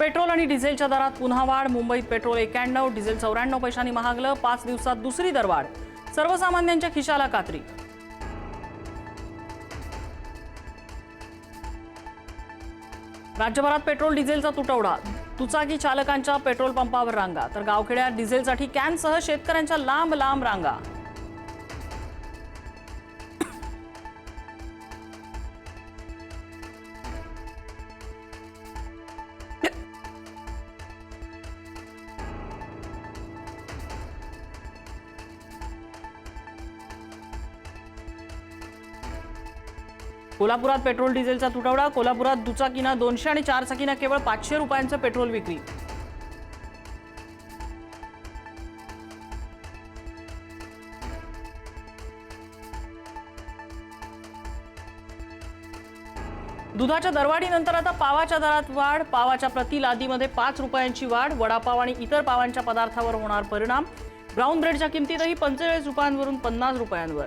Petrol आणि डिझेलच्या दरात पुन्हा वाढ। मुंबईत पेट्रोल 91, डिझेल 94 पैशांनी महागलं। 5 दिवसात दुसरी दरवाढ, सर्वसामान्यांच्या खिशाला कात्री। राज्यभरात पेट्रोल डिझेलचा तुटवडा, दुचाकी चालकांच्या पेट्रोल पंपावर रांगा, तर गावखेड्यात डिझेलसाठी कॅनसह शेतकऱ्यांच्या लांब लांब रांगा। कोल्हापुरात पेट्रोल डिझेलचा तुटवडा। कोल्हापुरात दुचाकीना 200 आणि 4 चाकीना केवळ 500 रुपयांचं पेट्रोल विक्री। दुधाच्या दरवाढीनंतर आता पावाच्या दरात वाढ। पावाच्या प्रति लादीमध्ये 5 रुपयांची वाढ। वडापाव आणि इतर पावांच्या पदार्थावर होणार परिणाम। ब्राऊन ब्रेडच्या किमतीतही 45 रुपयांवरून 50 रुपयांवर।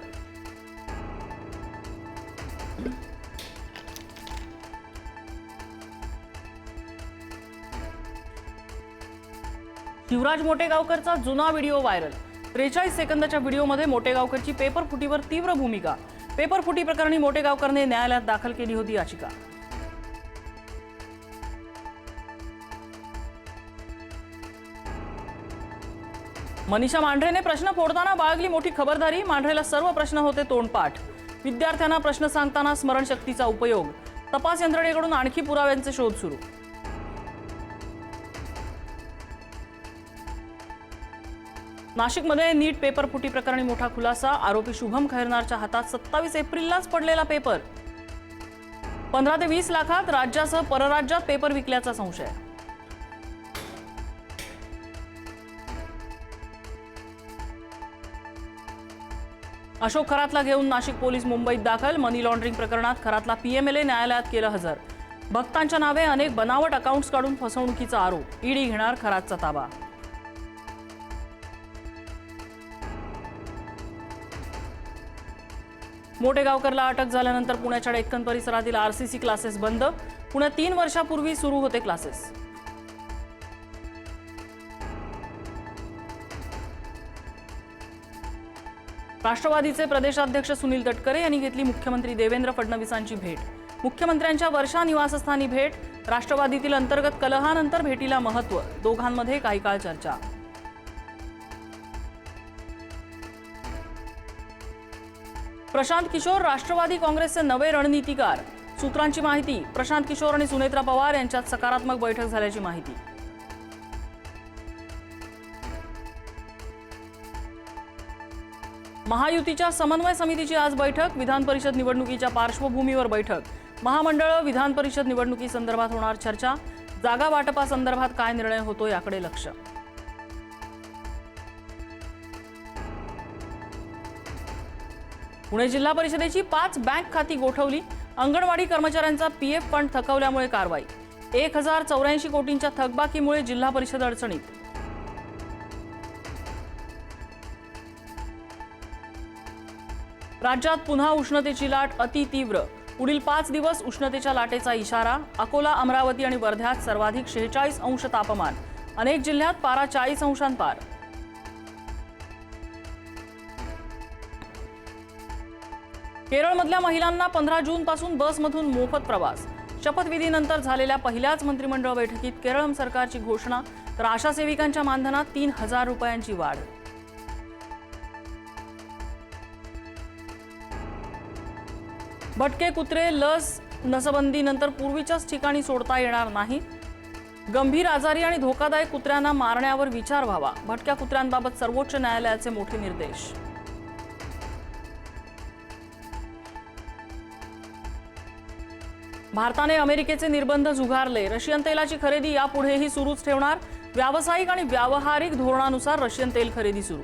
शिवराज मोटेगावकरचा जुना व्हिडिओ व्हायरल। 43 सेकंदाच्या व्हिडिओमध्ये मोटेगावकरची पेपर फुटीवर तीव्र भूमिका। पेपर फुटी प्रकरणी मोटेगावकरने न्यायालयात दाखल केली होती याचिका। मनीषा मांढरेने प्रश्न फोडताना बाळगली मोठी खबरदारी। मांढरेला सर्व प्रश्न होते तोंडपाठ। विद्यार्थ्यांना प्रश्न सांगताना स्मरणशक्तीचा उपयोग। तपास यंत्रणेकडून आणखी पुराव्यांचे शोध सुरू। नाशिकमध्ये नीट पेपर फुटी प्रकरणी मोठा खुलासा। आरोपी शुभम खैरनारच्या हातात 27 एप्रिललाच पडलेला पेपर। 15 ते 20 लाखात राज्यासह परराज्यात पेपर विकल्याचा संशय। अशोक खरातला घेऊन नाशिक पोलीस मुंबईत दाखल। मनी लॉन्ड्रिंग प्रकरणात खरातला पीएमएलए न्यायालयात केलं हजर। भक्तांच्या नावे अनेक बनावट अकाउंट्स काढून फसवणुकीचा आरोप। ईडी घेणार खरातचा ताबा। मोटेगावकरला अटक झाल्यानंतर पुण्याच्या डेक्कन परिसरातील आरसीसी क्लासेस बंद। पुण्यात 3 वर्षापूर्वी सुरू होते क्लासेस। राष्ट्रवादीचे प्रदेशाध्यक्ष सुनील तटकरे यांनी घेतली मुख्यमंत्री देवेंद्र फडणवीसांची भेट। मुख्यमंत्र्यांच्या वर्षा निवासस्थानी भेट। राष्ट्रवादीतील अंतर्गत कलहानंतर भेटीला महत्त्व। दोघांमध्ये काही काळ चर्चा। प्रशांत किशोर राष्ट्रवादी काँग्रेसचे नवे रणनीतिकार। सूत्रांची माहिती, प्रशांत किशोर आणि सुनेत्रा पवार यांच्यात सकारात्मक बैठक झाल्याची माहिती। महायुतीच्या समन्वय समितीची आज बैठक। विधान परिषद निवडणुकीच्या पार्श्वभूमीवर बैठक। महामंडळ विधान परिषद निवडणुकीसंदर्भात होणार चर्चा। जागा वाटपासंदर्भात काय निर्णय होतो याकडे लक्ष। पुणे जिल्हा परिषदेची 5 बँक खाती गोठवली। अंगणवाडी कर्मचाऱ्यांचा पीएफ फंड थकवल्यामुळे कारवाई। 1084 कोटींच्या थकबाकीमुळे जिल्हा परिषद अडचणीत। राज्यात पुन्हा उष्णतेची लाट अतितीव्र। पुढील 5 दिवस उष्णतेच्या लाटेचा इशारा। अकोला, अमरावती आणि वर्ध्यात सर्वाधिक 46 अंश तापमान। अनेक जिल्ह्यात पारा 40 अंशांपार। केरळमधल्या महिलांना 15 जूनपासून बसमधून मोफत प्रवास। शपथविधीनंतर झालेल्या पहिल्याच मंत्रिमंडळ बैठकीत केरळ सरकारची घोषणा, तर आशा सेविकांच्या मानधनात 3000 रुपयांची वाढ। भटके कुत्रे लस नसबंदीनंतर पूर्वीच्याच ठिकाणी सोडता येणार नाही। गंभीर आजारी आणि धोकादायक कुत्र्यांना मारण्यावर विचार व्हावा। भटक्या कुत्र्यांबाबत सर्वोच्च न्यायालयाचे मोठे निर्देश। भारताने अमेरिकेचे निर्बंध झुगारले। रशियन तेलाची खरेदी यापुढेही सुरूच ठेवणार। व्यावसायिक आणि व्यावहारिक धोरणानुसार रशियन तेल खरेदी सुरू।